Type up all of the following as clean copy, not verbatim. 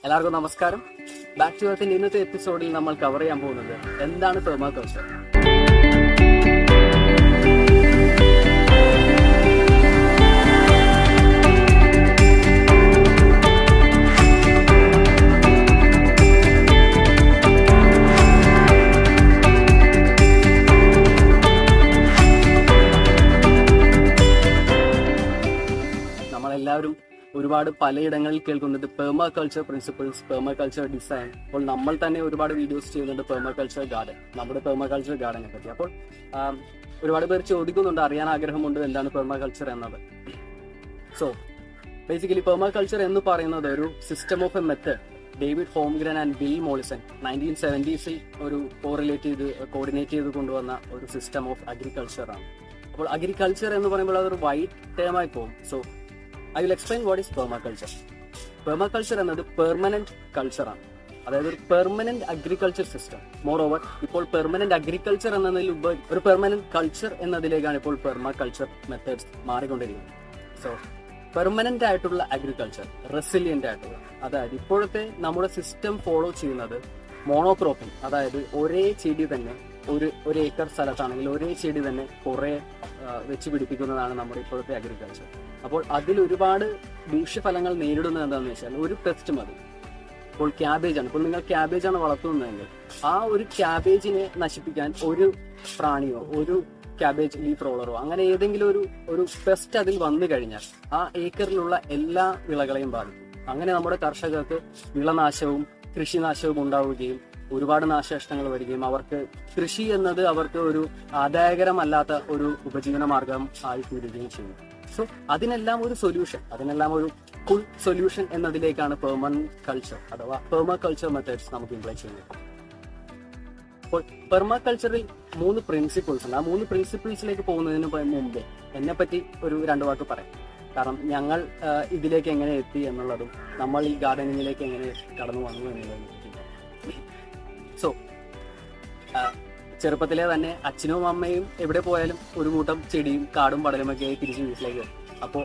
എല്ലാവർക്കും നമസ്കാരം. Back to എർത്തിന്റെ ഇന്നത്തെ എപ്പിസോഡിൽ നമ്മൾ കവർ ചെയ്യാൻ പോകുന്നത് എന്താണ് പെർമാകൾച്ചർ. നമ്മളെല്ലാവരും ഒരുപാട് പലയിടങ്ങളിൽ കേൾക്കുന്നുണ്ട് പെർമാകൾച്ചർ പ്രിൻസിപ്പിൾസ്, പെർമാകൾച്ചർ ഡിസൈൻ. അപ്പോൾ നമ്മൾ തന്നെ ഒരുപാട് വീഡിയോസ് ചെയ്യുന്നുണ്ട് പെർമാകൾച്ചർ ഗാർഡൻ, നമ്മുടെ പെർമാകൾച്ചർ ഗാർഡനെ പറ്റി. അപ്പോൾ ഒരുപാട് പേർ ചോദിക്കുന്നുണ്ട്, അറിയാൻ ആഗ്രഹമുണ്ട് എന്താണ് പെർമാകൾച്ചർ എന്നത്. സോ ബേസിക്കലി പെർമാകൾച്ചർ എന്ന് പറയുന്നത് ഒരു system of a method David Holmgren and Bill Mollison 1970s ഒരു കോർഡിനേറ്റ് ചെയ്ത് കൊണ്ടുവന്ന ഒരു സിസ്റ്റം ഓഫ് അഗ്രികൾച്ചർ ആണ്. അപ്പോൾ അഗ്രികൾച്ചർ എന്ന് പറയുമ്പോൾ അതൊരു വൈഡ് ടേമായി പോകും. So I will explain what is permaculture. Permaculture എന്നത് പെർമനന്റ് കൾച്ചറാണ്, അതായത് ഒരു പെർമനന്റ് അഗ്രികൾച്ചർ സിസ്റ്റം. മോറോവർ ഇപ്പോൾ പെർമനന്റ് അഗ്രികൾച്ചർ എന്നതിൽ ഒരു പെർമനന്റ് കൾച്ചർ എന്നതിലേക്കാണ് ഇപ്പോൾ പെർമാകൾച്ചർ മെത്തേഡ്സ് മാറിക്കൊണ്ടിരിക്കുന്നത്. സോ പെർമനന്റ് ആയിട്ടുള്ള അഗ്രികൾച്ചർ, റെസിലിയന്റ് ആയിട്ടുള്ള, അതായത് ഇപ്പോഴത്തെ നമ്മുടെ സിസ്റ്റം ഫോളോ ചെയ്യുന്നത് മോണോക്രോപ്പിംഗ്, അതായത് ഒരേ ചെടി തന്നെ ഒരു ഏക്കർ സ്ഥലത്താണെങ്കിൽ ഒരേ ചെടി തന്നെ കുറെ വെച്ച് പിടിപ്പിക്കുന്നതാണ് നമ്മുടെ ഇപ്പോഴത്തെ അഗ്രികൾച്ചർ. അപ്പോൾ അതിൽ ഒരുപാട് ദൂഷ്യഫലങ്ങൾ നേരിടുന്നത് എന്താണെന്ന് വെച്ചാൽ ഒരു പെസ്റ്റ് മതി. ഇപ്പോൾ ക്യാബേജാണ്, ഇപ്പോൾ നിങ്ങൾ ക്യാബേജാണ് വളർത്തുന്നതെങ്കിൽ ആ ഒരു ക്യാബേജിനെ നശിപ്പിക്കാൻ ഒരു പ്രാണിയോ ഒരു ക്യാബേജ് ലീഫ് റോളറോ അങ്ങനെ ഏതെങ്കിലും ഒരു പെസ്റ്റ് അതിൽ വന്നു കഴിഞ്ഞാൽ ആ ഏക്കറിലുള്ള എല്ലാ വിളകളെയും ബാധിക്കും. അങ്ങനെ നമ്മുടെ കർഷകർക്ക് വിളനാശവും കൃഷിനാശവും ഉണ്ടാവുകയും ഒരുപാട് നാശനഷ്ടങ്ങൾ വരികയും അവർക്ക് കൃഷി എന്നത് അവർക്ക് ഒരു ആദായകരമല്ലാത്ത ഒരു ഉപജീവന മാർഗം ആയി തീരുകയും ചെയ്യും. സോ അതിനെല്ലാം ഒരു സൊല്യൂഷൻ, അതിനെല്ലാം ഒരു ഫുൾ സൊല്യൂഷൻ എന്നതിലേക്കാണ് പെർമാകൾച്ചർ അഥവാ പെർമാകൾച്ചർ മെത്തേഡ്സ് നമുക്ക് ഇംപ്ലൈ ചെയ്യുന്നത്. അപ്പോൾ പെർമാകൾച്ചറിൽ 3 പ്രിൻസിപ്പിൾസ് ഉണ്ട്. ആ 3 പ്രിൻസിപ്പിൾസിലേക്ക് പോകുന്നതിന് മുമ്പേ എന്നെ പറ്റി ഒരു 2 വാക്ക് പറയാം. കാരണം ഞങ്ങൾ ഇതിലേക്ക് എങ്ങനെ എത്തി എന്നുള്ളതും നമ്മൾ ഈ ഗാർഡനിങ്ങിലേക്ക് എങ്ങനെ കടന്നു വന്നു എന്നുള്ളതും. സോ ചെറുപ്പത്തിലെ തന്നെ അച്ഛനും അമ്മയും എവിടെ പോയാലും ഒരു കൂട്ടം ചെടിയും കാടും പടലുമൊക്കെ തിരിച്ച് വീട്ടിലേക്ക് വരും. അപ്പോൾ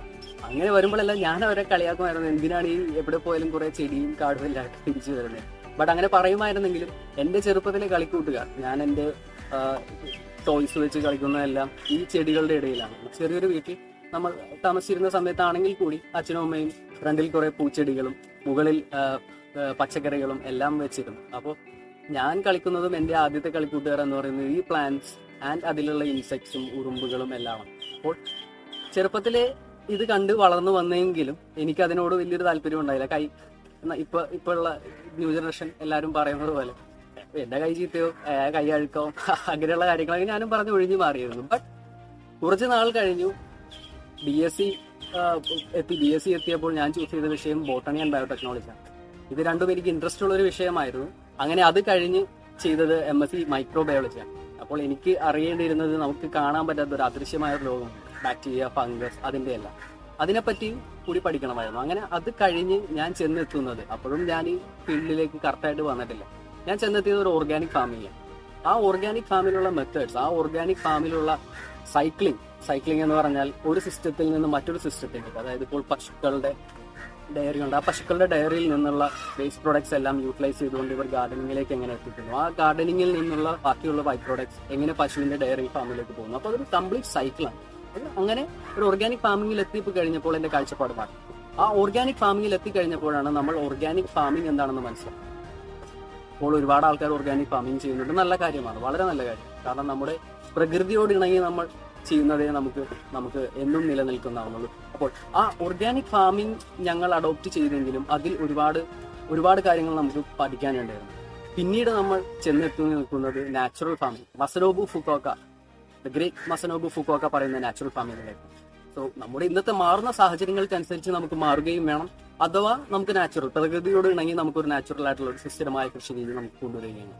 അങ്ങനെ വരുമ്പോഴെല്ലാം ഞാൻ അവരെ കളിയാക്കുമായിരുന്നു, എന്തിനാണ് ഈ എവിടെ പോയാലും കുറെ ചെടിയും കാടും എല്ലാം തിരിച്ചു വരുന്നത്. ബട്ട് അങ്ങനെ പറയുമായിരുന്നെങ്കിലും എൻ്റെ ചെറുപ്പത്തിലെ കളിക്കൂട്ടുകാർ, ഞാൻ എൻ്റെ ടോയ്സ് വെച്ച് കളിക്കുന്നതെല്ലാം ഈ ചെടികളുടെ ഇടയിലാണ്. ചെറിയൊരു വീട്ടിൽ നമ്മൾ താമസിച്ചിരുന്ന സമയത്താണെങ്കിൽ കൂടി അച്ഛനും അമ്മയും ഫ്രണ്ടിൽ കുറെ പൂച്ചെടികളും മുകളിൽ പച്ചക്കറികളും എല്ലാം വെച്ചിരുന്നു. അപ്പോൾ ഞാൻ കളിക്കുന്നതും എൻ്റെ ആദ്യത്തെ കളിക്കൂട്ടുകാർ എന്ന് പറയുന്നത് ഈ പ്ലാന്റ്സ് ആൻഡ് അതിലുള്ള ഇൻസെക്ട്സും ഉറുമ്പുകളും എല്ലാമാണ്. അപ്പോൾ ചെറുപ്പത്തിലെ ഇത് കണ്ട് വളർന്നു വന്നെങ്കിലും എനിക്ക് അതിനോട് വലിയൊരു താല്പര്യം ഉണ്ടായില്ല. ഇപ്പൊ ഉള്ള ന്യൂ ജനറേഷൻ എല്ലാവരും പറയുന്നത് പോലെ എന്റെ കൈ ചീത്തയോ കൈ അഴുക്കോ അങ്ങനെയുള്ള കാര്യങ്ങളൊക്കെ ഞാനും പറഞ്ഞ് ഒഴിഞ്ഞു മാറിയിരുന്നു. ബട്ട് കുറച്ച് നാൾ കഴിഞ്ഞു BSc എത്തിയപ്പോൾ ഞാൻ ചൂസ് ചെയ്ത വിഷയം ബോട്ടണി ആൻഡ് ബയോടെക്നോളജിയാണ്. ഇത് രണ്ടും എനിക്ക് ഇൻട്രസ്റ്റ് ഉള്ള ഒരു വിഷയമായിരുന്നു. അങ്ങനെ അത് കഴിഞ്ഞ് ചെയ്തത് MSc മൈക്രോബയോളജിയാണ്. അപ്പോൾ എനിക്ക് അറിയേണ്ടിയിരുന്നത് നമുക്ക് കാണാൻ പറ്റാത്ത ഒരു അദൃശ്യമായ ലോകം, ബാക്ടീരിയ, ഫംഗസ്, അതിന്റെ എല്ലാം അതിനെപ്പറ്റി കൂടി പഠിക്കണമായിരുന്നു. അങ്ങനെ അത് കഴിഞ്ഞ് ഞാൻ ചെന്നെത്തുന്നത്, അപ്പോഴും ഞാൻ ഈ ഫീൽഡിലേക്ക് കറക്റ്റായിട്ട് വന്നിട്ടില്ല, ഞാൻ ചെന്നെത്തിയത് ഒരു ഓർഗാനിക് ഫാമിംഗിലാണ്. ആ ഓർഗാനിക് ഫാമിലുള്ള മെത്തേഡ്സ്, ആ ഓർഗാനിക് ഫാമിലുള്ള സൈക്ലിംഗ് എന്ന് പറഞ്ഞാൽ ഒരു സിസ്റ്റത്തിൽ നിന്ന് മറ്റൊരു സിസ്റ്റത്തിലേക്ക്, അതായത് ഇപ്പോൾ പശുക്കളുടെ ഡയറി ഉണ്ട്, ആ പശുക്കളുടെ ഡയറിയിൽ നിന്നുള്ള വേസ്റ്റ് പ്രോഡക്ട്സ് എല്ലാം യൂട്ടിലൈസ് ചെയ്തുകൊണ്ട് ഇവർ ഗാർഡനിങ്ങിലേക്ക് എങ്ങനെ എത്തിക്കുന്നു, ആ ഗാർഡനിങ്ങിൽ നിന്നുള്ള ബാക്കിയുള്ള ബൈ പ്രോഡക്ട്സ് എങ്ങനെ പശുവിന്റെ ഡയറി ഫാമിലേക്ക് പോകുന്നു. അപ്പോൾ അതൊരു കംപ്ലീറ്റ് സൈക്കിളാണ്. അങ്ങനെ ഒരു ഓർഗാനിക് ഫാമിംഗിൽ എത്തിക്കഴിഞ്ഞപ്പോൾ എന്റെ കാഴ്ചപ്പാട് മാറി. ആ ഓർഗാനിക് ഫാമിംഗിൽ എത്തിക്കഴിഞ്ഞപ്പോഴാണ് നമ്മൾ ഓർഗാനിക് ഫാമിംഗ് എന്താണെന്ന് മനസ്സിലാക്കുന്നത്. അപ്പോൾ ഒരുപാട് ആൾക്കാർ ഓർഗാനിക് ഫാമിംഗ് ചെയ്യുന്നുണ്ട്, നല്ല കാര്യമാണ്, വളരെ നല്ല കാര്യം. കാരണം നമ്മുടെ പ്രകൃതിയോട് ഇണങ്ങി നമ്മൾ ചെയ്യുന്നതേ നമുക്ക് എന്നും നിലനിൽക്കുന്നതാവുന്നുള്ളൂ. അപ്പോൾ ആ ഓർഗാനിക് ഫാമിംഗ് ഞങ്ങൾ അഡോപ്റ്റ് ചെയ്തെങ്കിലും അതിൽ ഒരുപാട് കാര്യങ്ങൾ നമുക്ക് പഠിക്കാനുണ്ടായിരുന്നു. പിന്നീട് നമ്മൾ ചെന്നെത്തി നിൽക്കുന്നത് നാച്ചുറൽ ഫാമിംഗ്, ഗ്രേറ്റ് മസനോബു ഫുക്കോക്ക പറയുന്ന നാച്ചുറൽ ഫാമിംഗിലേക്ക്. സോ നമ്മുടെ ഇന്നത്തെ മാറുന്ന സാഹചര്യങ്ങൾക്കനുസരിച്ച് നമുക്ക് മാറുകയും വേണം, അഥവാ നമുക്ക് പ്രകൃതിയോട് ഇണങ്ങി നമുക്കൊരു നാച്ചുറൽ ആയിട്ടുള്ള ഒരു സുസ്ഥിരമായ കൃഷി രീതി നമുക്ക് കൊണ്ടുവരികയാണ്.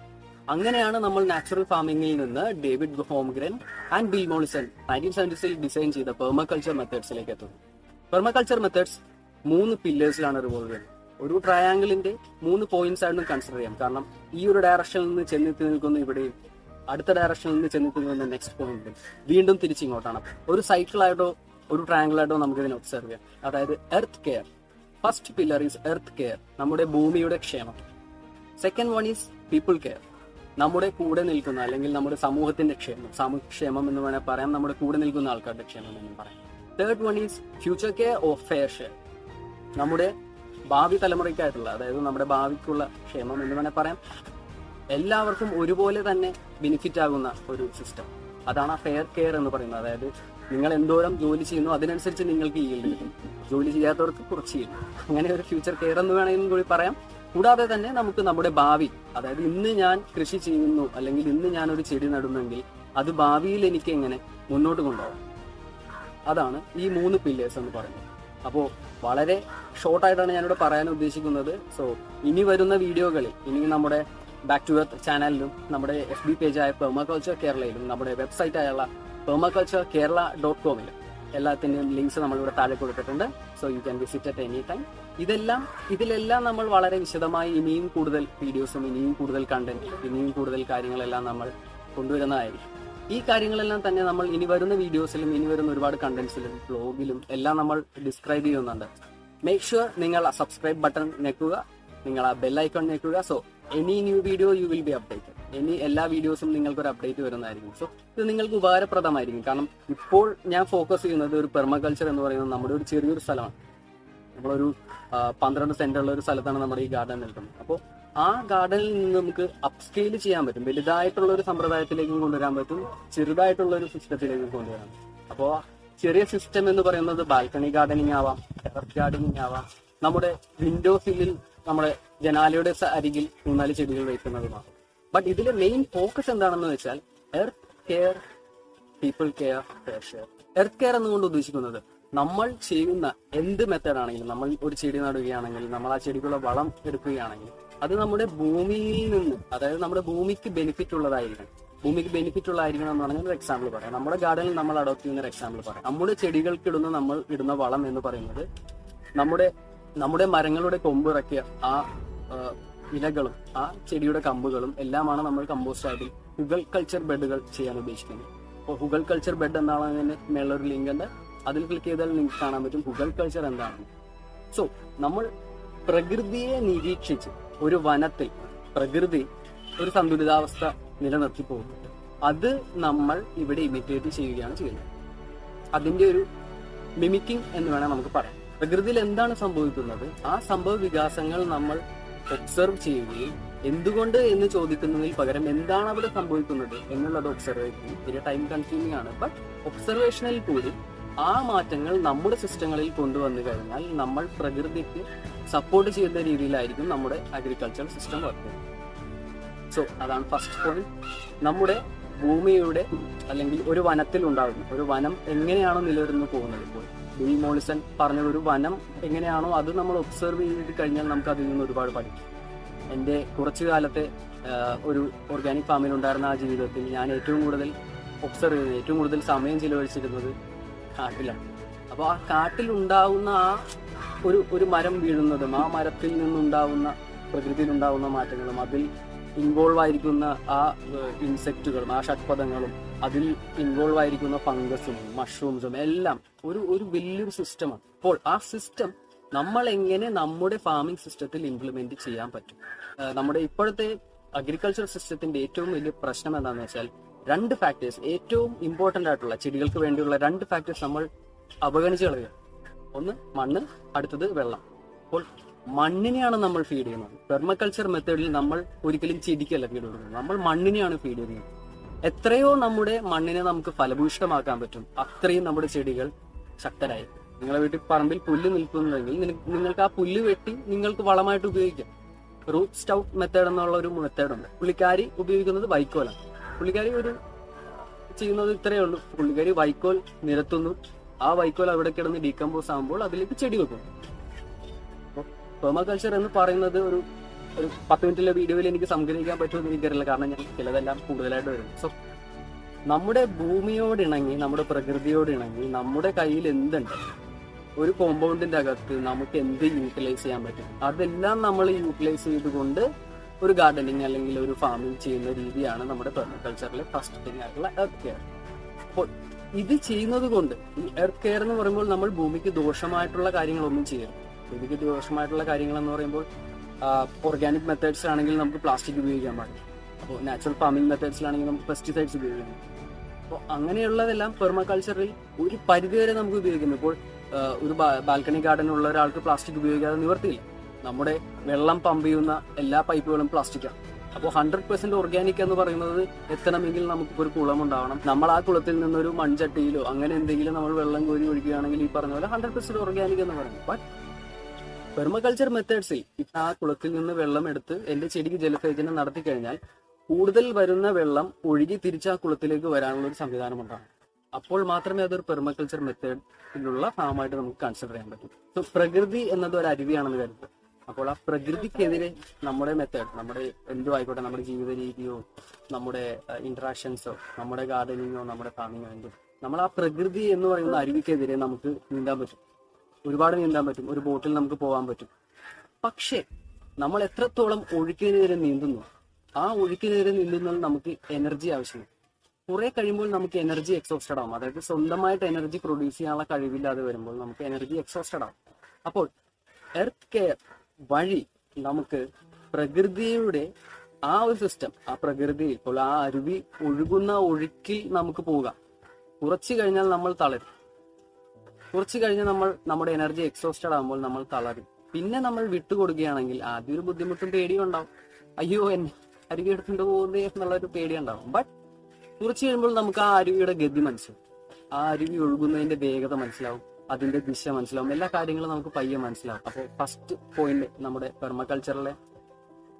അങ്ങനെയാണ് നമ്മൾ നാച്ചുറൽ ഫാമിംഗിൽ നിന്ന് David Holmgren and Bill Mollison 1970s design ചെയ്ത പെർമാകൾച്ചർ മെത്തേഡ്സിലേക്ക് എത്തുന്നത്. പെർമാകൾച്ചർ മെത്തേഡ്സ് 3 പില്ലേഴ്സിലാണ് റിവോൾവ് ചെയ്യുന്നത്. ഒരു ട്രയാങ്കിളിന്റെ 3 പോയിന്റ്സ് ആയിരുന്നു കൺസിഡർ ചെയ്യാം. കാരണം ഈ ഒരു ഡയറക്ഷനിൽ നിന്ന് ചെന്നെത്തി നിൽക്കുന്ന ഇവിടെയും അടുത്ത ഡയറക്ഷനിൽ നിന്ന് ചെന്നെത്തി നിൽക്കുന്ന നെക്സ്റ്റ് പോയിന്റ് വീണ്ടും തിരിച്ചിങ്ങോട്ടാണ്. ഒരു സൈക്കിളായിട്ടോ ഒരു ട്രയാങ്കിളായിട്ടോ നമുക്ക് ഇതിനെ ഒബ്സർവ് ചെയ്യാം. അതായത് earth care, first pillar is earth care, നമ്മുടെ ഭൂമിയുടെ ക്ഷേമം. Second one is people care, നമ്മുടെ കൂടെ നിൽക്കുന്ന അല്ലെങ്കിൽ നമ്മുടെ സമൂഹത്തിന്റെ ക്ഷേമം, സാമൂഹ്യക്ഷേമം എന്ന് വേണേൽ പറയാം, നമ്മുടെ കൂടെ നിൽക്കുന്ന ആൾക്കാരുടെ ക്ഷേമം എന്ന് പറയാം. Third one is future care or fair share, നമ്മുടെ ഭാവി തലമുറയ്ക്കായിട്ടുള്ള, അതായത് നമ്മുടെ ഭാവിക്കുള്ള ക്ഷേമം എന്ന് വേണേൽ പറയാം. എല്ലാവർക്കും ഒരുപോലെ തന്നെ ബെനിഫിറ്റ് ആകുന്ന ഒരു സിസ്റ്റം, അതാണ് ആ ഫെയർ കെയർ എന്ന് പറയുന്നത്. അതായത് നിങ്ങൾ എന്തോരം ജോലി ചെയ്യുന്നു അതിനനുസരിച്ച് നിങ്ങൾക്ക് ഈൽഡ് കിട്ടും, ജോലി ചെയ്യാത്തവർക്ക് കുറച്ച് ചെയ്യും. അങ്ങനെ ഒരു ഫ്യൂച്ചർ കെയർ എന്ന് വേണമെങ്കിൽ കൂടി പറയാം. കൂടാതെ തന്നെ നമുക്ക് നമ്മുടെ ഭാവി, അതായത് ഇന്ന് ഞാൻ കൃഷി ചെയ്യുന്നു അല്ലെങ്കിൽ ഇന്ന് ഞാൻ ഒരു ചെടി നടുന്നെങ്കിൽ അത് ഭാവിയിൽ എനിക്ക് എങ്ങനെ മുന്നോട്ട് കൊണ്ടുപോകാം, അതാണ് ഈ 3 പില്ലേഴ്സ് എന്ന് പറയുന്നത്. അപ്പോൾ വളരെ ഷോർട്ടായിട്ടാണ് ഞാനിവിടെ പറയാൻ ഉദ്ദേശിക്കുന്നത്. സോ ഇനി വരുന്ന വീഡിയോകളിൽ, ഇനി നമ്മുടെ ബാക്ക് ടു എർത്ത് ചാനലിലും നമ്മുടെ FB പേജായ പെർമാകൾച്ചർ കേരളയിലും നമ്മുടെ വെബ്സൈറ്റ് ആയുള്ള permaculturekerala.com എല്ലാത്തിൻ്റെയും ലിങ്ക്സ് നമ്മളിവിടെ താഴെ കൊടുത്തിട്ടുണ്ട്. So you can visit at any time. ഇതിലെല്ലാം നമ്മൾ വളരെ വിശദമായി ഇനിയും കൂടുതൽ വീഡിയോസും ഇനിയും കൂടുതൽ കണ്ടന്റ്, ഇനിയും കൂടുതൽ കാര്യങ്ങളെല്ലാം നമ്മൾ കൊണ്ടുവരുന്നതായിരിക്കും. ഈ കാര്യങ്ങളെല്ലാം തന്നെ നമ്മൾ ഇനി വരുന്ന വീഡിയോസിലും ഇനി വരുന്ന ഒരുപാട് കണ്ടന്റ്സിലും ബ്ലോഗിലും എല്ലാം നമ്മൾ ഡിസ്ക്രൈബ് ചെയ്യുന്നുണ്ട്. മേക്ക് ഷുവർ നിങ്ങൾ ആ സബ്സ്ക്രൈബ് ബട്ടൺ ഞെക്കുക, നിങ്ങൾ ആ ബെൽ ഐക്കൺ ഞെക്കുക. So any new video you will be updated. ഇനി എല്ലാ വീഡിയോസും നിങ്ങൾക്ക് ഒരു അപ്ഡേറ്റ് വരുന്നതായിരിക്കും. സോ ഇത് നിങ്ങൾക്ക് ഉപകാരപ്രദമായിരിക്കും. കാരണം ഇപ്പോൾ ഞാൻ ഫോക്കസ് ചെയ്യുന്നത് ഒരു പെർമകൾച്ചർ എന്ന് പറയുന്നത് നമ്മുടെ ഒരു ചെറിയൊരു സ്ഥലമാണ്. നമ്മളൊരു 12 സെന്റുള്ള ഒരു സ്ഥലത്താണ് നമ്മുടെ ഈ ഗാർഡൻ നിൽക്കുന്നത്. അപ്പോൾ ആ ഗാർഡനിൽ നിന്ന് നമുക്ക് അപ്സ്കെയിൽ ചെയ്യാൻ പറ്റും, വലുതായിട്ടുള്ള ഒരു സമ്പ്രദായത്തിലേക്കും കൊണ്ടുവരാൻ പറ്റും, ചെറുതായിട്ടുള്ള ഒരു സിസ്റ്റത്തിലേക്കും കൊണ്ടുവരാൻ. അപ്പോൾ ചെറിയ സിസ്റ്റം എന്ന് പറയുന്നത് ബാൽക്കണി ഗാർഡനിങ് ആവാം, ടെറസ് ഗാർഡനിങ് ആവാം, നമ്മുടെ വിൻഡോ സില്ലിൽ നമ്മുടെ ജനാലയുടെ അരികിൽ 3-4 ചെടികൾ വയ്ക്കുന്നതുമാണ്. ബട്ട് ഇതിലെ മെയിൻ ഫോക്കസ് എന്താണെന്ന് വെച്ചാൽ earth care, people care, fair share. Earth care എന്നുകൊണ്ട് ഉദ്ദേശിക്കുന്നത് നമ്മൾ ചെയ്യുന്ന എന്ത് മെത്തേഡ് ആണെങ്കിലും, നമ്മൾ ഒരു ചെടി നടുകയാണെങ്കിൽ, നമ്മൾ ആ ചെടിക്കുള്ള വളം എടുക്കുകയാണെങ്കിൽ അത് നമ്മുടെ ഭൂമിയിൽ നിന്ന്, അതായത് നമ്മുടെ ഭൂമിക്ക് ബെനിഫിറ്റ് ഉള്ളതായിരിക്കണം. ഭൂമിക്ക് ബെനിഫിറ്റ് ഉള്ളതായിരിക്കണം എന്ന് പറഞ്ഞാൽ ഒരു എക്സാമ്പിൾ പറയാം. നമ്മുടെ ഗാർഡനിൽ നമ്മൾ അഡോപ്റ്റ് ചെയ്യുന്ന ഒരു എക്സാമ്പിൾ പറയാം. നമ്മുടെ ചെടികൾക്ക് നമ്മൾ ഇടുന്ന വളം എന്ന് പറയുന്നത് നമ്മുടെ മരങ്ങളുടെ കൊമ്പിറക്കിയ ആ ഇലകളും ആ ചെടിയുടെ കമ്പുകളും എല്ലാമാണ് നമ്മൾ കമ്പോസ്റ്റ് ആയിട്ട് ർമകൾച്ചർ ബെഡുകൾ ചെയ്യാൻ ഉദ്ദേശിക്കുന്നത്. അപ്പോൾ ർമകൾച്ചർ ബെഡ് എന്താണ്, അതിന് മേളൊരു ലിങ്ക് ഉണ്ട്, അതിൽ ക്ലിക്ക് ചെയ്താൽ നിങ്ങൾക്ക് കാണാൻ പറ്റും ർമകൾച്ചർ എന്താണ്. സോ നമ്മൾ പ്രകൃതിയെ നിരീക്ഷിച്ച് ഒരു വനത്തിൽ പ്രകൃതി ഒരു സന്തുലിതാവസ്ഥ നിലനിർത്തി പോകുന്നുണ്ട്. അത് നമ്മൾ ഇവിടെ ഇമിറ്റേറ്റ് ചെയ്യുകയാണ് ചെയ്യുന്നത്. അതിന്റെ ഒരു മിമിക്കിംഗ് എന്ന് വേണം നമുക്ക് പറയാം. പ്രകൃതിയിൽ എന്താണ് സംഭവിക്കുന്നത്, ആ സംഭവ വികാസങ്ങൾ നമ്മൾ ഒബ്സർവ് ചെയ്യുകയും എന്തുകൊണ്ട് എന്ന് ചോദിക്കുന്നതിൽ പകരം എന്താണ് അവിടെ സംഭവിക്കുന്നത് എന്നുള്ളത് ഒബ്സർവ് ചെയ്യുകയും ഇതിന്റെ ടൈം കൺസ്യൂമിംഗ് ആണ്. ബട്ട് ഒബ്സർവേഷനിൽ കൂടി ആ മാറ്റങ്ങൾ നമ്മുടെ സിസ്റ്റങ്ങളിൽ കൊണ്ടുവന്നു കഴിഞ്ഞാൽ നമ്മൾ പ്രകൃതിക്ക് സപ്പോർട്ട് ചെയ്യുന്ന രീതിയിലായിരിക്കും നമ്മുടെ അഗ്രികൾച്ചർ സിസ്റ്റം വർക്ക് ചെയ്യുന്നത്. സോ അതാണ് ഫസ്റ്റ് പോയിന്റ്. നമ്മുടെ ഭൂമിയുടെ അല്ലെങ്കിൽ ഒരു വനത്തിൽ ഉണ്ടാകുന്നു, ഒരു വനം എങ്ങനെയാണോ നിലനിർന്നു പോകുന്നത്, ഇപ്പോൾ ബിൽ മോളിസൺ പറഞ്ഞ ഒരു വനം എങ്ങനെയാണോ അത് നമ്മൾ ഒബ്സർവ് ചെയ്ത് കഴിഞ്ഞാൽ നമുക്ക് അതിൽ നിന്ന് ഒരുപാട് പഠിക്കും. എൻ്റെ കുറച്ചു കാലത്തെ ഒരു ഓർഗാനിക് ഫാമിൽ ഉണ്ടായിരുന്ന ആ ജീവിതത്തിൽ ഞാൻ ഏറ്റവും കൂടുതൽ ഒബ്സർവ് ചെയ്യുന്നത്, ഏറ്റവും കൂടുതൽ സമയം ചിലവഴിച്ചിരുന്നത് കാട്ടിലാണ്. അപ്പോൾ ആ കാട്ടിൽ ഉണ്ടാവുന്ന ആ ഒരു മരം വീഴുന്നതും ആ മരത്തിൽ നിന്നുണ്ടാവുന്ന പ്രകൃതിയിൽ ഉണ്ടാവുന്ന മാറ്റങ്ങളും അതിൽ ഇൻവോൾവ് ആയിരിക്കുന്ന ആ ഇൻസെക്റ്റുകളും ആ ഷഡ്പദങ്ങളും അതിൽ ഇൻവോൾവ് ആയിരിക്കുന്ന ഫംഗസും മഷ്റൂംസും എല്ലാം ഒരു വലിയൊരു സിസ്റ്റമാണ്. അപ്പോൾ ആ സിസ്റ്റം നമ്മൾ എങ്ങനെ നമ്മുടെ ഫാമിംഗ് സിസ്റ്റത്തിൽ ഇംപ്ലിമെന്റ് ചെയ്യാൻ പറ്റും. നമ്മുടെ ഇപ്പോഴത്തെ അഗ്രികൾച്ചർ സിസ്റ്റത്തിന്റെ ഏറ്റവും വലിയ പ്രശ്നം എന്താണെന്ന് വെച്ചാൽ 2 ഫാക്ടേഴ്സ്, ഏറ്റവും ഇമ്പോർട്ടന്റ് ആയിട്ടുള്ള ചെടികൾക്ക് വേണ്ടിയുള്ള 2 ഫാക്ടേഴ്സ് നമ്മൾ അവഗണിച്ച് കളയുക. ഒന്ന് മണ്ണ്, അടുത്തത് വെള്ളം. അപ്പോൾ മണ്ണിനെയാണ് നമ്മൾ ഫീഡ് ചെയ്യുന്നത്. പെർമകൾച്ചർ മെത്തേഡിൽ നമ്മൾ ഒരിക്കലും ചെടിക്കല്ല ഫീഡ് കൊടുക്കുന്നത്, നമ്മൾ മണ്ണിനെയാണ് ഫീഡ് ചെയ്യുന്നത്. എത്രയോ നമ്മുടെ മണ്ണിനെ നമുക്ക് ഫലഭൂയിഷ്ടമാക്കാൻ പറ്റും, അത്രയും നമ്മുടെ ചെടികൾ ശക്തരായി. നിങ്ങളുടെ വീട്ടിൽ പറമ്പിൽ പുല്ല് നിൽക്കുന്നുണ്ടെങ്കിൽ നിങ്ങൾക്ക് ആ പുല്ല് വെട്ടി നിങ്ങൾക്ക് വളമായിട്ട് ഉപയോഗിക്കാം. റൂട്ട് സ്റ്റൗട്ട് മെത്തേഡ് എന്നുള്ള ഒരു മെത്തേഡുണ്ട്. പുള്ളിക്കാരി ഉപയോഗിക്കുന്നത് വൈക്കോലാണ്. പുള്ളിക്കാരി ചെയ്യുന്നത് ഇത്രയേ ഉള്ളൂ. പുള്ളിക്കാരി വൈക്കോൽ നിരത്തുന്നു, ആ വൈക്കോൽ അവിടെ കിടന്ന് ഡീകമ്പോസ് ആകുമ്പോൾ അതിലേക്ക് ചെടി വെക്കും. അപ്പോൾ പെർമകൾച്ചർ എന്ന് പറയുന്നത് ഒരു 10 മിനിറ്റിലെ വീഡിയോയിൽ എനിക്ക് സംഗ്രഹിക്കാൻ പറ്റുമെന്ന് എനിക്കറിയില്ല, കാരണം ഞാൻ ചിലതെല്ലാം കൂടുതലായിട്ട് വരും. സോ നമ്മുടെ ഭൂമിയോട് ഇണങ്ങി, നമ്മുടെ പ്രകൃതിയോട് ഇണങ്ങി നമ്മുടെ കയ്യിൽ എന്തുണ്ട്, ഒരു കോമ്പൗണ്ടിന്റെ അകത്ത് നമുക്ക് എന്ത് യൂട്ടിലൈസ് ചെയ്യാൻ പറ്റും, അതെല്ലാം നമ്മൾ യൂട്ടിലൈസ് ചെയ്തുകൊണ്ട് ഒരു ഗാർഡനിങ് അല്ലെങ്കിൽ ഒരു ഫാമിംഗ് ചെയ്യുന്ന രീതിയാണ് നമ്മുടെ പെർമകൾച്ചറിലെ ഫസ്റ്റ് തിങ് ആയിട്ടുള്ള എർത്ത് കെയർ. അപ്പോൾ ഇത് ചെയ്യുന്നത് കൊണ്ട്, ഈ എർത്ത് കെയർ എന്ന് പറയുമ്പോൾ നമ്മൾ ഭൂമിക്ക് ദോഷമായിട്ടുള്ള കാര്യങ്ങളൊന്നും ചെയ്യരുത്. പ്രകൃതിക്ക് ദോഷമായിട്ടുള്ള കാര്യങ്ങൾ എന്ന് പറയുമ്പോൾ ഓർഗാനിക് മെത്തേഡ്സ് ആണെങ്കിൽ നമുക്ക് പ്ലാസ്റ്റിക് ഉപയോഗിക്കാൻ പാടില്ല. അപ്പോൾ നാച്ചുറൽ ഫാമിംഗ് മെത്തേഡ്സിലാണെങ്കിൽ നമുക്ക് പെസ്റ്റിസൈഡ്സ് ഉപയോഗിക്കാം. അപ്പോൾ അങ്ങനെയുള്ളതെല്ലാം പെർമാകൾച്ചറിൽ ഒരു പരിധിവരെ നമുക്ക് ഉപയോഗിക്കുന്നു. ഇപ്പോൾ ഒരു ബാൽക്കണി ഗാർഡൻ ഉള്ള ഒരാൾക്ക് പ്ലാസ്റ്റിക് ഉപയോഗിക്കാതെ നിവർത്തിയില്ല. നമ്മുടെ വെള്ളം പമ്പ് ചെയ്യുന്ന എല്ലാ പൈപ്പുകളും പ്ലാസ്റ്റിക്കാണ്. അപ്പോൾ 100% ഓർഗാനിക് എന്ന് പറയുന്നത് എത്തണമെങ്കിൽ നമുക്കിപ്പോൾ ഒരു കുളം ഉണ്ടാവണം. നമ്മൾ ആ കുളത്തിൽ നിന്നൊരു മൺചട്ടിയിലോ അങ്ങനെ എന്തെങ്കിലും നമ്മൾ വെള്ളം കോരി ഒഴിക്കുകയാണെങ്കിൽ ഈ പറഞ്ഞ പോലെ 100% ഓർഗാനിക് എന്ന് പറയുന്നത്. ബട്ട് പെർമകൾച്ചർ മെത്തേഡ്സിൽ ആ കുളത്തിൽ നിന്ന് വെള്ളം എടുത്ത് എന്റെ ചെടിക്ക് ജലസേചനം നടത്തി കഴിഞ്ഞാൽ കൂടുതൽ വരുന്ന വെള്ളം ഒഴുകി തിരിച്ച് ആ കുളത്തിലേക്ക് വരാനുള്ള ഒരു സംവിധാനം ഉണ്ടാകും. അപ്പോൾ മാത്രമേ അതൊരു പെർമകൾച്ചർ മെത്തേഡിലുള്ള ഫാമായിട്ട് നമുക്ക് കൺസിഡർ ചെയ്യാൻ പറ്റും. സോ പ്രകൃതി എന്നത് ഒരു അരുവിയാണെന്ന് കരുതുക. അപ്പോൾ ആ പ്രകൃതിക്കെതിരെ നമ്മുടെ മെത്തേഡ്, നമ്മുടെ എന്തും ആയിക്കോട്ടെ, നമ്മുടെ ജീവിത രീതിയോ നമ്മുടെ ഇന്ററാക്ഷൻസോ നമ്മുടെ ഗാർഡനിങ്ങോ നമ്മുടെ ഫാമിങ്ങോ എന്തും, നമ്മൾ ആ പ്രകൃതി എന്ന് പറയുന്ന അരുവിക്കെതിരെ നമുക്ക് നീന്താൻ പറ്റും. ഒരുപാട് നീന്താൻ പറ്റും. ഒരു ബോട്ടിൽ നമുക്ക് പോകാൻ പറ്റും. പക്ഷേ നമ്മൾ എത്രത്തോളം ഒഴുക്കിനെതിരെ നീന്തുന്നു, ആ ഒഴുക്കിനെതിരെ നീന്തുന്നതിൽ നമുക്ക് എനർജി ആവശ്യമാണ്. കുറെ കഴിയുമ്പോൾ നമുക്ക് എനർജി എക്സോസ്റ്റഡ് ആവും. അതായത് സ്വന്തമായിട്ട് എനർജി പ്രൊഡ്യൂസ് ചെയ്യാനുള്ള കഴിവില്ലാതെ വരുമ്പോൾ നമുക്ക് എനർജി എക്സോസ്റ്റഡ് ആവും. അപ്പോൾ എർത്ത് കെയർ വഴി നമുക്ക് പ്രകൃതിയുടെ ആ ഒരു സിസ്റ്റം, ആ പ്രകൃതിയിൽ ഇപ്പോൾ ആ അരുവി ഒഴുകുന്ന ഒഴുക്കിൽ നമുക്ക് പോകാം. കുറച്ചു കഴിഞ്ഞാൽ നമ്മൾ തളരും. കുറച്ചു കഴിഞ്ഞ് നമ്മുടെ എനർജി എക്സോസ്റ്റഡ് ആകുമ്പോൾ നമ്മൾ തളരും. പിന്നെ നമ്മൾ വിട്ടുകൊടുക്കുകയാണെങ്കിൽ ആദ്യം ഒരു ബുദ്ധിമുട്ടും പേടിയും ഉണ്ടാവും. അയ്യോ എന്നെ അരുവി എടുത്തുകൊണ്ട് പോകുന്നേ എന്നുള്ളൊരു പേടി ഉണ്ടാവും. ബട്ട് കുറച്ചു കഴിയുമ്പോൾ നമുക്ക് ആ അരുവിയുടെ ഗതി മനസ്സിലാവും. ആ അരുവി ഒഴുകുന്നതിന്റെ വേഗത മനസ്സിലാവും, അതിന്റെ ദിശ മനസ്സിലാവും, എല്ലാ കാര്യങ്ങളും നമുക്ക് പയ്യെ മനസ്സിലാവും. അപ്പോൾ ഫസ്റ്റ് പോയിന്റ് നമ്മുടെ പെർമകൾച്ചറിലെ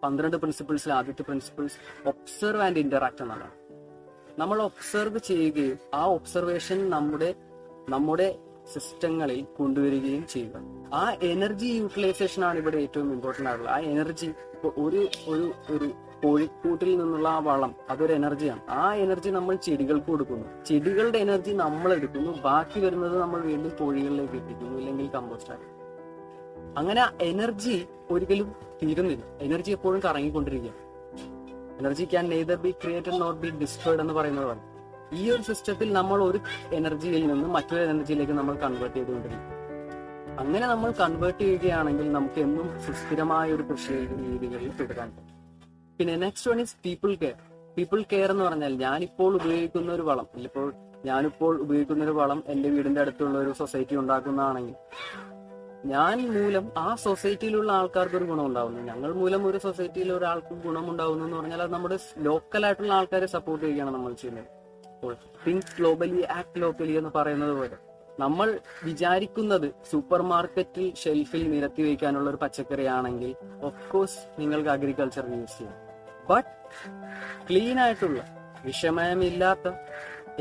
12 പ്രിൻസിപ്പിൾസിൽ ആദ്യത്തെ പ്രിൻസിപ്പിൾസ് ഒബ്സർവ് ആൻഡ് ഇന്ററാക്ട് എന്നുള്ളതാണ്. നമ്മൾ ഒബ്സർവ് ചെയ്യുകയും ആ ഒബ്സർവേഷൻ നമ്മുടെ സിസ്റ്റങ്ങളിൽ കൊണ്ടുവരികയും ചെയ്യുക. ആ എനർജി യൂട്ടിലൈസേഷൻ ആണ് ഇവിടെ ഏറ്റവും ഇമ്പോർട്ടന്റ് ആയിട്ടുള്ളത്. ആ എനർജി ഇപ്പോൾ ഒരു കോഴിക്കൂട്ടിൽ നിന്നുള്ള ആ വളം, അതൊരു എനർജിയാണ്. ആ എനർജി നമ്മൾ ചെടികൾക്ക് കൊടുക്കുന്നു. ചെടികളുടെ എനർജി നമ്മൾ എടുക്കുന്നു. ബാക്കി വരുന്നത് നമ്മൾ വീണ്ടും കോഴികളിലേക്ക് എത്തിക്കുന്നു, ഇല്ലെങ്കിൽ കമ്പോസ്റ്റ് ആയി. അങ്ങനെ ആ എനർജി ഒരിക്കലും തീരുന്നില്ല. എനർജി എപ്പോഴും കറങ്ങിക്കൊണ്ടിരിക്കുക. Energy can neither be created not be destroyed എന്ന് പറയുന്നതാണ്. ഈ ഒരു സിസ്റ്റത്തിൽ നമ്മൾ ഒരു എനർജിയിൽ നിന്ന് മറ്റൊരു എനർജിയിലേക്ക് നമ്മൾ കൺവേർട്ട് ചെയ്തുകൊണ്ടിരിക്കും. അങ്ങനെ നമ്മൾ കൺവേർട്ട് ചെയ്യുകയാണെങ്കിൽ നമുക്ക് എന്നും സുസ്ഥിരമായ ഒരു കൃഷി രീതികളിൽ തുടരാൻ പറ്റും. പിന്നെ next one is people care. People care എന്ന് പറഞ്ഞാൽ ഞാനിപ്പോൾ ഉപയോഗിക്കുന്ന ഒരു വളം എന്റെ വീടിന്റെ അടുത്തുള്ള ഒരു സൊസൈറ്റി ഉണ്ടാക്കുന്നതാണെങ്കിൽ ഞാൻ മൂലം ആ സൊസൈറ്റിയിലുള്ള ആൾക്കാർക്ക് ഒരു ഗുണം ഉണ്ടാവുന്നു. ഞങ്ങൾ മൂലം ഒരു സൊസൈറ്റിയിൽ ഒരാൾക്ക് ഗുണം ഉണ്ടാവുന്നു എന്ന് പറഞ്ഞാൽ അത് നമ്മുടെ ലോക്കലായിട്ടുള്ള ആൾക്കാരെ സപ്പോർട്ട് ചെയ്യുകയാണ് നമ്മൾ ചെയ്യുന്നത്. അപ്പോൾ തിങ്ക് ഗ്ലോബലി ആക്ട് ലോക്കലി എന്ന് പറയുന്നത് പോലെ നമ്മൾ വിചാരിക്കുന്നത് സൂപ്പർ മാർക്കറ്റിൽ ഷെൽഫിൽ നിരത്തി വയ്ക്കാനുള്ള ഒരു പച്ചക്കറി ആണെങ്കിൽ ഓഫ് കോഴ്സ് നിങ്ങൾക്ക് അഗ്രികൾച്ചർ യൂസ് ചെയ്യാം. ബട്ട് ക്ലീൻ ആയിട്ടുള്ള, വിഷമയമില്ലാത്ത,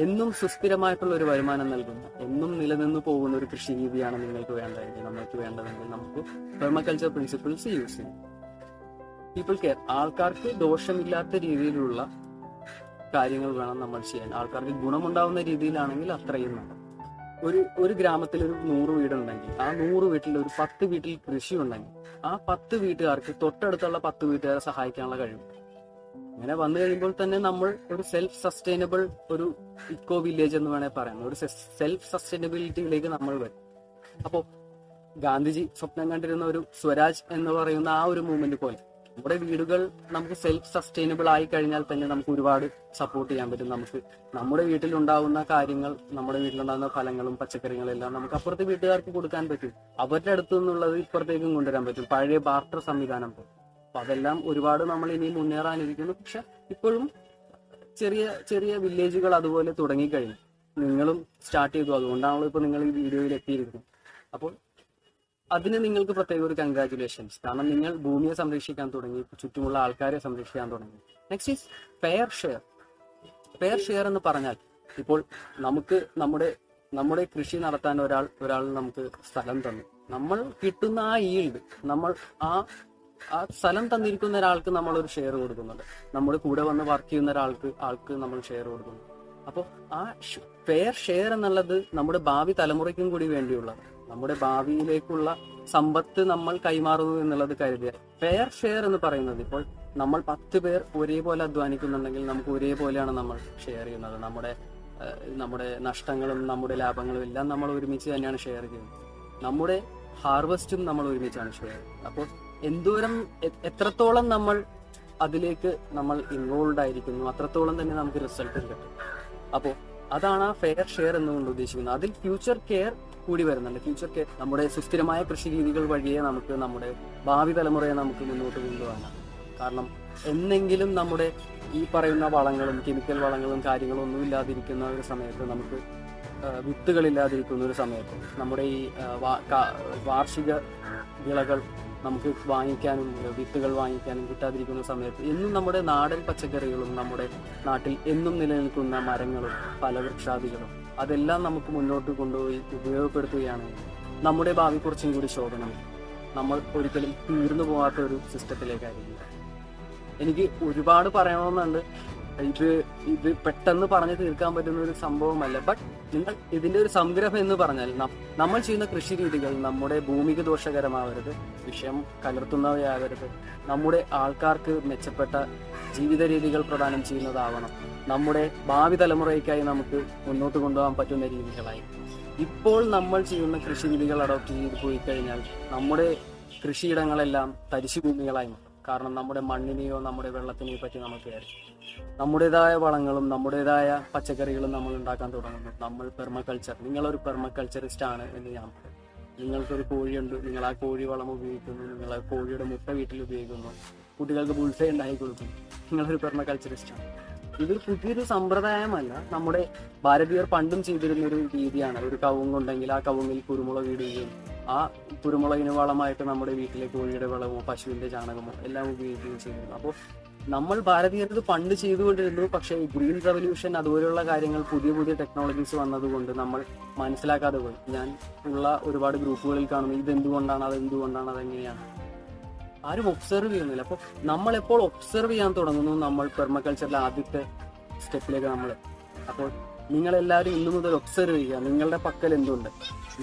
എന്നും സുസ്ഥിരമായിട്ടുള്ള ഒരു വരുമാനം നൽകുന്ന, എന്നും നിലനിന്ന് പോകുന്ന ഒരു കൃഷി രീതിയാണ് നമ്മൾക്ക് വേണ്ടതെങ്കിൽ നമുക്ക് പെർമകൾച്ചർ പ്രിൻസിപ്പിൾസ് യൂസ് ചെയ്യാം. പീപ്പിൾ കെയർ, ആൾക്കാർക്ക് ദോഷമില്ലാത്ത രീതിയിലുള്ള കാര്യങ്ങൾ വേണം നമ്മൾ ചെയ്യാൻ. ആൾക്കാർക്ക് ഗുണമുണ്ടാവുന്ന രീതിയിലാണെങ്കിൽ അത്രയും വേണം. ഒരു ഗ്രാമത്തിൽ ഒരു 100 വീടുണ്ടെങ്കിൽ ആ 100 വീട്ടിൽ ഒരു 10 വീട്ടിൽ കൃഷി ഉണ്ടെങ്കിൽ ആ 10 വീട്ടുകാർക്ക് തൊട്ടടുത്തുള്ള 10 വീട്ടുകാരെ സഹായിക്കാനുള്ള കഴിവ്. അങ്ങനെ വന്നു കഴിയുമ്പോൾ തന്നെ നമ്മൾ ഒരു സെൽഫ് സസ്റ്റൈനബിൾ, ഒരു ഇക്കോ വില്ലേജ് എന്ന് വേണേൽ പറയാം, ഒരു സെൽഫ് സസ്റ്റൈനബിലിറ്റിയിലേക്ക് നമ്മൾ വരും. അപ്പോൾ ഗാന്ധിജി സ്വപ്നം കണ്ടിരുന്ന ഒരു സ്വരാജ് എന്ന് പറയുന്ന ആ ഒരു മൂവ്മെന്റ് പോലെ നമ്മുടെ വീടുകൾ നമുക്ക് സെൽഫ് സസ്റ്റൈനബിൾ ആയി കഴിഞ്ഞാൽ തന്നെ നമുക്ക് ഒരുപാട് സപ്പോർട്ട് ചെയ്യാൻ പറ്റും. നമുക്ക് നമ്മുടെ വീട്ടിലുണ്ടാവുന്ന കാര്യങ്ങൾ, നമ്മുടെ വീട്ടിലുണ്ടാകുന്ന ഫലങ്ങളും പച്ചക്കറികളും എല്ലാം നമുക്ക് അപ്പുറത്തെ വീട്ടുകാർക്ക് കൊടുക്കാൻ പറ്റും. അവരുടെ അടുത്തു നിന്നുള്ളത് ഇപ്പുറത്തേക്കും കൊണ്ടുവരാൻ പറ്റും. പഴയ ബാർട്ടർ സംവിധാനം പോലെ. അപ്പൊ അതെല്ലാം ഒരുപാട് നമ്മൾ ഇനി മുന്നേറാനിരിക്കുന്നു. പക്ഷെ ഇപ്പോഴും ചെറിയ ചെറിയ വില്ലേജുകൾ അതുപോലെ തുടങ്ങിക്കഴിഞ്ഞു. നിങ്ങളും സ്റ്റാർട്ട് ചെയ്തു. അതുകൊണ്ടാണല്ലോ ഇപ്പൊ നിങ്ങൾ ഈ വീഡിയോയിൽ എത്തിയിരിക്കുന്നത്. അപ്പോൾ അതിന് നിങ്ങൾക്ക് പ്രത്യേക ഒരു കൺഗ്രാറ്റുലേഷൻസ്. കാരണം നിങ്ങൾ ഭൂമിയെ സംരക്ഷിക്കാൻ തുടങ്ങി, ചുറ്റുമുള്ള ആൾക്കാരെ സംരക്ഷിക്കാൻ തുടങ്ങി. Next is fair share. Fair share എന്ന് പറഞ്ഞാൽ ഇപ്പോൾ നമുക്ക് നമ്മുടെ കൃഷി നടത്താൻ ഒരാൾ നമുക്ക് സ്ഥലം തന്നു. നമ്മൾ കിട്ടുന്ന ആ ഈൽഡ്, നമ്മൾ ആ സ്ഥലം തന്നിരിക്കുന്ന ഒരാൾക്ക് നമ്മൾ ഒരു ഷെയർ കൊടുക്കുന്നുണ്ട്. നമ്മുടെ കൂടെ വന്ന് വർക്ക് ചെയ്യുന്ന ആൾക്ക് നമ്മൾ ഷെയർ കൊടുക്കുന്നു. അപ്പോൾ ആ ഫെയർ ഷെയർ എന്നുള്ളത് നമ്മുടെ ഭാവി തലമുറയ്ക്കും കൂടി വേണ്ടിയുള്ളത്. നമ്മുടെ ഭാവിയിലേക്കുള്ള സമ്പത്ത് നമ്മൾ കൈമാറുന്നു എന്നുള്ളത് കരുതിയ ഫെയർ ഷെയർ എന്ന് പറയുന്നത്, ഇപ്പോൾ നമ്മൾ 10 പേർ ഒരേപോലെ അധ്വാനിക്കുന്നുണ്ടെങ്കിൽ നമുക്ക് ഒരേപോലെയാണ് നമ്മൾ ഷെയർ ചെയ്യുന്നത്. നമ്മുടെ നഷ്ടങ്ങളും നമ്മുടെ ലാഭങ്ങളും എല്ലാം നമ്മൾ ഒരുമിച്ച് തന്നെയാണ് ഷെയർ ചെയ്യുന്നത്. നമ്മുടെ ഹാർവസ്റ്റും നമ്മൾ ഒരുമിച്ചാണ് ഷെയർ. അപ്പോൾ എന്തോരം എത്രത്തോളം നമ്മൾ അതിലേക്ക് നമ്മൾ ഇൻവോൾവ് ആയിരിക്കുന്നു അത്രത്തോളം തന്നെ നമുക്ക് റിസൾട്ട് കിട്ടും. അപ്പോൾ അതാണ് ആ ഫെയർ ഷെയർ എന്നുകൊണ്ട് ഉദ്ദേശിക്കുന്നത്. അതിൽ ഫ്യൂച്ചർ കെയർ കൂടി വരുന്നുണ്ട്. ഫ്യൂച്ചർ കെയർ നമ്മുടെ സുസ്ഥിരമായ കൃഷി രീതികൾ വഴിയെ നമുക്ക് നമ്മുടെ ഭാവി തലമുറയെ നമുക്ക് മുന്നോട്ട് കൊണ്ടുപോകാനാണ്. കാരണം എന്നെങ്കിലും നമ്മുടെ ഈ പറയുന്ന വളങ്ങളും കെമിക്കൽ വളങ്ങളും കാര്യങ്ങളും ഒന്നും ഇല്ലാതിരിക്കുന്ന ഒരു സമയത്ത്, നമുക്ക് വിത്തുകളില്ലാതിരിക്കുന്ന ഒരു സമയത്ത്, നമ്മുടെ ഈ വാർഷിക വിളകൾ നമുക്ക് വാങ്ങിക്കാനും വിത്തുകൾ വാങ്ങിക്കാനും കിട്ടാതിരിക്കുന്ന സമയത്ത് എന്നും നമ്മുടെ നാടൻ പച്ചക്കറികളും നമ്മുടെ നാട്ടിൽ എന്നും നിലനിൽക്കുന്ന മരങ്ങളും ഫലവൃക്ഷാദികളും അതെല്ലാം നമുക്ക് മുന്നോട്ട് കൊണ്ടുപോയി ഉപയോഗപ്പെടുത്തുകയാണെങ്കിൽ നമ്മുടെ ഭാവി കുറച്ചും കൂടി ശോഭനം. നമ്മൾ ഒരിക്കലും തീർന്നു പോകാത്ത ഒരു സിസ്റ്റത്തിലേക്കായിരിക്കും. എനിക്ക് ഒരുപാട് പറയണമെന്നുണ്ട്. ഇത് പെട്ടെന്ന് പറഞ്ഞു തീർക്കാൻ പറ്റുന്ന ഒരു സംഭവമല്ല. ബട്ട് നിങ്ങൾ ഇതിന്റെ ഒരു സംഗ്രഹം എന്ന് പറഞ്ഞാൽ, നമ്മൾ ചെയ്യുന്ന കൃഷി രീതികൾ നമ്മുടെ ഭൂമിക്ക് ദോഷകരമാവരുത്, വിഷം കലർത്തുന്നവയാവരുത്, നമ്മുടെ ആൾക്കാർക്ക് മെച്ചപ്പെട്ട ജീവിത രീതികൾ പ്രദാനം ചെയ്യുന്നതാവണം, നമ്മുടെ ഭാവി തലമുറയ്ക്കായി നമുക്ക് മുന്നോട്ട് കൊണ്ടുപോകാൻ പറ്റുന്ന രീതികളായി. ഇപ്പോൾ നമ്മൾ ചെയ്യുന്ന കൃഷി രീതികൾ അഡോപ്റ്റ് ചെയ്ത് പോയി കഴിഞ്ഞാൽ നമ്മുടെ കൃഷിയിടങ്ങളെല്ലാം തരിശുഭൂമികളായി മാറും. കാരണം നമ്മുടെ മണ്ണിനെയോ നമ്മുടെ വെള്ളത്തിനെയോ പറ്റി നമുക്ക് അറിയാം. നമ്മുടേതായ വളങ്ങളും നമ്മുടേതായ പച്ചക്കറികളും നമ്മൾ ഉണ്ടാക്കാൻ തുടങ്ങുന്നു. നമ്മൾ പെർമകൾച്ചർ, നിങ്ങളൊരു പെർമകൾച്ചറിസ്റ്റ് ആണ് എന്ന് ഞാൻ പറയും. നിങ്ങൾക്കൊരു കോഴിയുണ്ട്, നിങ്ങൾ ആ കോഴി വളം ഉപയോഗിക്കുന്നു, നിങ്ങൾ ആ കോഴിയുടെ മുട്ട വീട്ടിൽ ഉപയോഗിക്കുന്നു, കുട്ടികൾക്ക് ബുൾസൈ ഉണ്ടാക്കി കൊടുക്കുന്നു, നിങ്ങളൊരു പെർമകൾച്ചറിസ്റ്റ് ആണ്. ഇതൊരു പുതിയൊരു സമ്പ്രദായമല്ല. നമ്മുടെ ഭാരതീയർ പണ്ടും ചെയ്തിരുന്നൊരു രീതിയാണ്. ഒരു കവുങ്ങുണ്ടെങ്കിൽ ആ കവുങ്ങിൽ കുരുമുളക് ഇടുകയും ആ കുരുമുളകിന് വളമായിട്ട് നമ്മുടെ വീട്ടിലെ കോഴിയുടെ വളമോ പശുവിന്റെ ചാണകമോ എല്ലാം ഉപയോഗിക്കുകയും ചെയ്തിരുന്നു. അപ്പോൾ നമ്മൾ ഭാരതീയർ ഇത് പണ്ട് ചെയ്തുകൊണ്ടിരുന്നു. പക്ഷേ ഗ്രീൻ റവല്യൂഷൻ അതുപോലെയുള്ള കാര്യങ്ങൾ, പുതിയ പുതിയ ടെക്നോളജീസ് വന്നതുകൊണ്ട് നമ്മൾ മനസ്സിലാക്കാതെ പോയി. ഞാൻ ഉള്ള ഒരുപാട് ഗ്രൂപ്പുകളിൽ കാണുന്നു ഇതെന്തുകൊണ്ടാണ്, അതെന്തുകൊണ്ടാണ്, അതെങ്ങനെയാണ്, ആരും ഒബ്സർവ് ചെയ്യുന്നില്ല. അപ്പോൾ നമ്മളെപ്പോൾ ഒബ്സർവ് ചെയ്യാൻ തുടങ്ങുന്നു, നമ്മൾ പെർമകൾച്ചറിലെ ആദ്യത്തെ സ്റ്റെപ്പിലേക്ക് നമ്മൾ. അപ്പോൾ നിങ്ങളെല്ലാവരും ഇന്നു മുതൽ ഒബ്സർവ് ചെയ്യുക. നിങ്ങളുടെ പക്കൽ എന്തുണ്ട്,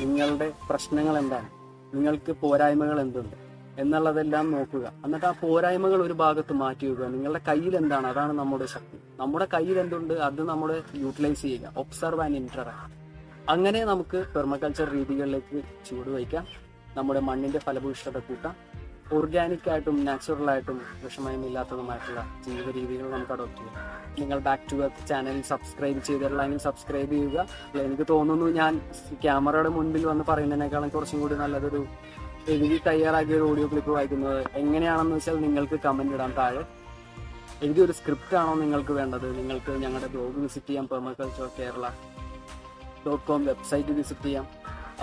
നിങ്ങളുടെ പ്രശ്നങ്ങൾ എന്താണ്, നിങ്ങൾക്ക് പോരായ്മകൾ എന്തുണ്ട് എന്നുള്ളതെല്ലാം നോക്കുക. എന്നിട്ട് ആ പോരായ്മകൾ ഒരു ഭാഗത്ത് മാറ്റി വെക്കുക. നിങ്ങളുടെ കയ്യിൽ എന്താണ്, അതാണ് നമ്മുടെ ശക്തി. നമ്മുടെ കയ്യിൽ എന്തുണ്ട് അത് നമ്മുടെ യൂട്ടിലൈസ് ചെയ്യുക. Observe and interact. അങ്ങനെ നമുക്ക് പെർമകൾച്ചർ രീതികളിലേക്ക് ചുവടുവയ്ക്കാം. നമ്മുടെ മണ്ണിന്റെ ഫലഭൂയിഷ്ഠത കൂട്ടാം. ഓർഗാനിക് ആയിട്ടും നാച്ചുറൽ ആയിട്ടും വിഷമയമില്ലാത്തതുമായിട്ടുള്ള ജീവിത രീതികൾ നമുക്ക് അഡോപ്റ്റ് ചെയ്യാം. നിങ്ങൾ back to earth channel subscribe ചെയ്തിട്ടുള്ളതെങ്കിൽ സബ്സ്ക്രൈബ് ചെയ്യുക. എനിക്ക് തോന്നുന്നു ഞാൻ ക്യാമറയുടെ മുൻപിൽ വന്ന് പറയുന്നതിനേക്കാളും കുറച്ചും കൂടി നല്ലതൊരു എഴുതി തയ്യാറാക്കിയ ഒരു ഓഡിയോ ക്ലിപ്പ് വായിക്കുന്നത് എങ്ങനെയാണെന്ന് വെച്ചാൽ നിങ്ങൾക്ക് കമന്റ് ഇടാൻ താഴെ. എഴുതിയൊരു സ്ക്രിപ്റ്റ് ആണോ നിങ്ങൾക്ക് വേണ്ടത്? നിങ്ങൾക്ക് ഞങ്ങളുടെ ബ്ലോഗ് വിസിറ്റ് ചെയ്യാം, permaculturekerala.com വെബ്സൈറ്റ് വിസിറ്റ് ചെയ്യാം.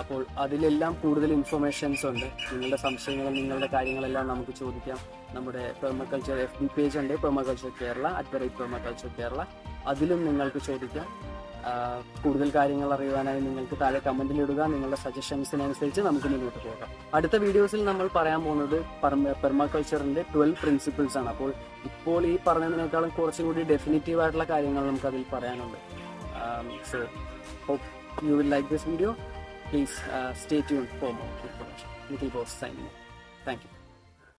അപ്പോൾ അതിലെല്ലാം കൂടുതൽ ഇൻഫർമേഷൻസ് ഉണ്ട്. നിങ്ങളുടെ സംശയങ്ങളും നിങ്ങളുടെ കാര്യങ്ങളെല്ലാം നമുക്ക് ചോദിക്കാം. നമ്മുടെ പെർമകൾച്ചർ FB പേജ് ഉണ്ട്, പെർമകൾച്ചർ കേരള @permaculture kerala. അതിലും നിങ്ങൾക്ക് ചോദിക്കാം. കൂടുതൽ കാര്യങ്ങൾ അറിയുവാനായി നിങ്ങൾക്ക് താഴെ കമന്റിൽ ഇടുക. നിങ്ങളുടെ സജഷൻസിനനുസരിച്ച് നമുക്ക് മുന്നോട്ട് പോകാം. അടുത്ത വീഡിയോസിൽ നമ്മൾ പറയാൻ പോകുന്നത് പെർമകൾച്ചറിന്റെ 12 പ്രിൻസിപ്പിൾസ് ആണ്. അപ്പോൾ ഇപ്പോൾ ഈ പറഞ്ഞതിനേക്കാളും കുറച്ചും കൂടി ഡെഫിനിറ്റീവ് ആയിട്ടുള്ള കാര്യങ്ങൾ നമുക്ക് അതിൽ പറയാനുണ്ട്. So hope you will like this video. Please stay tuned for more information. Nikhil Bose signing off. Thank you.